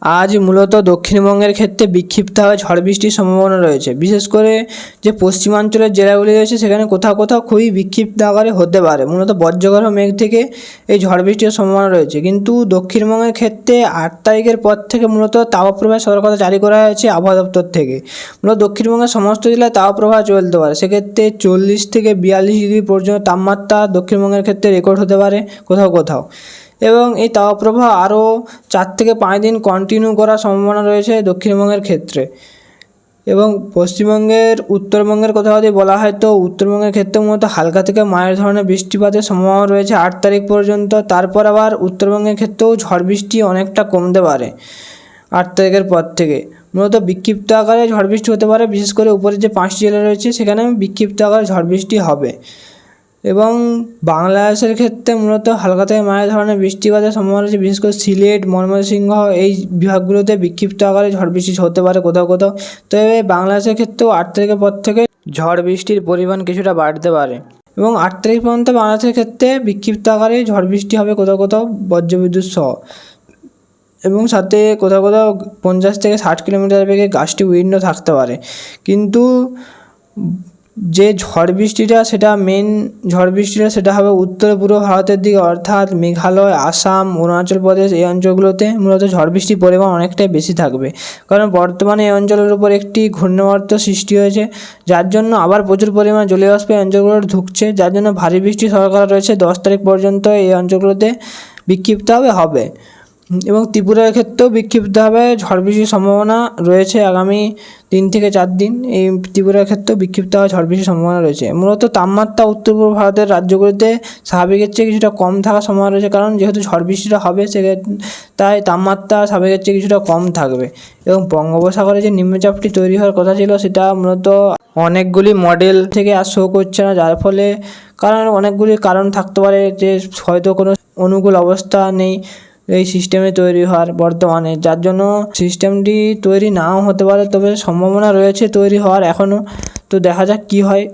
আজ মূলত দক্ষিণবঙ্গের ক্ষেত্রে বিক্ষিপ্তভাবে ঝড় বৃষ্টির সম্ভাবনা রয়েছে। বিশেষ করে যে পশ্চিমাঞ্চলের জেলাগুলি রয়েছে সেখানে কোথাও কোথাও খুবই বিক্ষিপ্ত আকারে হতে পারে। মূলত বজ্রগর্ভ মেঘ থেকে এই ঝড় বৃষ্টির সম্ভাবনা রয়েছে। কিন্তু দক্ষিণবঙ্গের ক্ষেত্রে 8 তারিখের পর থেকে মূলত তাপপ্রবাহের সতর্কতা জারি করা হয়েছে আবহাওয়া দপ্তর থেকে। মূলত দক্ষিণবঙ্গের সমস্ত জেলায় তাপপ্রবাহ চলতে পারে। সেক্ষেত্রে 40 থেকে 42 ডিগ্রি পর্যন্ত তাপমাত্রা দক্ষিণবঙ্গের ক্ষেত্রে রেকর্ড হতে পারে কোথাও কোথাও। এবং এই তাপপ্রবাহ আরও 4 থেকে 5 দিন কন্টিনিউ করার সম্ভাবনা রয়েছে দক্ষিণবঙ্গের ক্ষেত্রে। এবং পশ্চিমবঙ্গের উত্তরবঙ্গের কথা যদি বলা হয় তো উত্তরবঙ্গের ক্ষেত্রে মূলত হালকা থেকে মাঝারি ধরনের বৃষ্টিপাতের সম্ভাবনা রয়েছে 8 তারিখ পর্যন্ত। তারপর আবার উত্তরবঙ্গের ক্ষেত্রেও ঝড় বৃষ্টি অনেকটা কমতে পারে 8 তারিখের পর থেকে। মূলত বিক্ষিপ্ত আকারে ঝড় বৃষ্টি হতে পারে, বিশেষ করে উপরে যে 5টি জেলা রয়েছে সেখানে বিক্ষিপ্ত আকারে ঝড় বৃষ্টি হবে। এবং বাংলাদেশের ক্ষেত্রে মূলত হালকা থেকে মাঝারি ধরনের বৃষ্টিপাতের সম্ভাবনা রয়েছে, বিশেষ করে সিলেট, ময়মনসিংহ এই বিভাগগুলোতে বিক্ষিপ্ত আকারে ঝড় বৃষ্টি হতে পারে কোথাও কোথাও। তবে বাংলাদেশের ক্ষেত্রেও 8 তারিখের পর থেকে ঝড় বৃষ্টির পরিমাণ কিছুটা বাড়তে পারে। এবং 8 তারিখ পর্যন্ত বাংলাদেশের ক্ষেত্রে বিক্ষিপ্ত আকারে ঝড় বৃষ্টি হবে কোথাও কোথাও বজ্রবিদ্যুৎ সহ। এবং সাথে কোথাও কোথাও 50 থেকে 60 কিলোমিটার বেগে গাছটি উইন্ডও থাকতে পারে। কিন্তু যে ঝড় বৃষ্টিটা সেটা মেন ঝড় বৃষ্টিটা সেটা হবে উত্তর পূর্ব ভারতের দিকে, অর্থাৎ মেঘালয়, আসাম, অরুণাচল প্রদেশ এই অঞ্চলগুলোতে মূলত ঝড় বৃষ্টির পরিমাণ অনেকটাই বেশি থাকবে। কারণ বর্তমানে এই অঞ্চলের উপর একটি ঘূর্ণাবর্ত সৃষ্টি হয়েছে, যার জন্য আবার প্রচুর পরিমাণ জলীয়বাষ্প এই অঞ্চলগুলো ঢুকছে, যার জন্য ভারী বৃষ্টি সরকার রয়েছে 10 তারিখ পর্যন্ত এই অঞ্চলগুলোতে বিক্ষিপ্তভাবে হবে। এবং ত্রিপুরার ক্ষেত্রেও বিক্ষিপ্তভাবে ঝড় বৃষ্টির সম্ভাবনা রয়েছে আগামী 3 থেকে 4 দিন। এই ত্রিপুরার ক্ষেত্রেও বিক্ষিপ্তভাবে ঝড় বৃষ্টির সম্ভাবনা রয়েছে। মূলত তাপমাত্রা উত্তর পূর্ব ভারতের রাজ্যগুলিতে স্বাভাবিকের চেয়ে কিছুটা কম থাকার সম্ভাবনা রয়েছে, কারণ যেহেতু ঝড় বৃষ্টিটা হবে তাই তাপমাত্রা স্বাভাবিকের চেয়ে কিছুটা কম থাকবে। এবং বঙ্গোপসাগরে যে নিম্নচাপটি তৈরি হওয়ার কথা ছিল সেটা মূলত অনেকগুলি মডেল থেকে আর শো করছে না, যার ফলে অনেকগুলি কারণ থাকতে পারে যে হয়তো কোনো অনুকূল অবস্থা নেই এই সিস্টেমে তৈরি হওয়ার বর্তমানে, যার জন্য সিস্টেমটি তৈরি নাও হতে পারে, তবে সম্ভাবনা রয়েছে তৈরি হওয়ার এখনও। তো দেখা যাক কী হয়।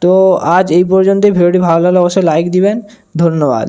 তো আজ এই পর্যন্তই। ভিডিওটি ভালো লাগলে অবশ্যই লাইক দিবেন। ধন্যবাদ।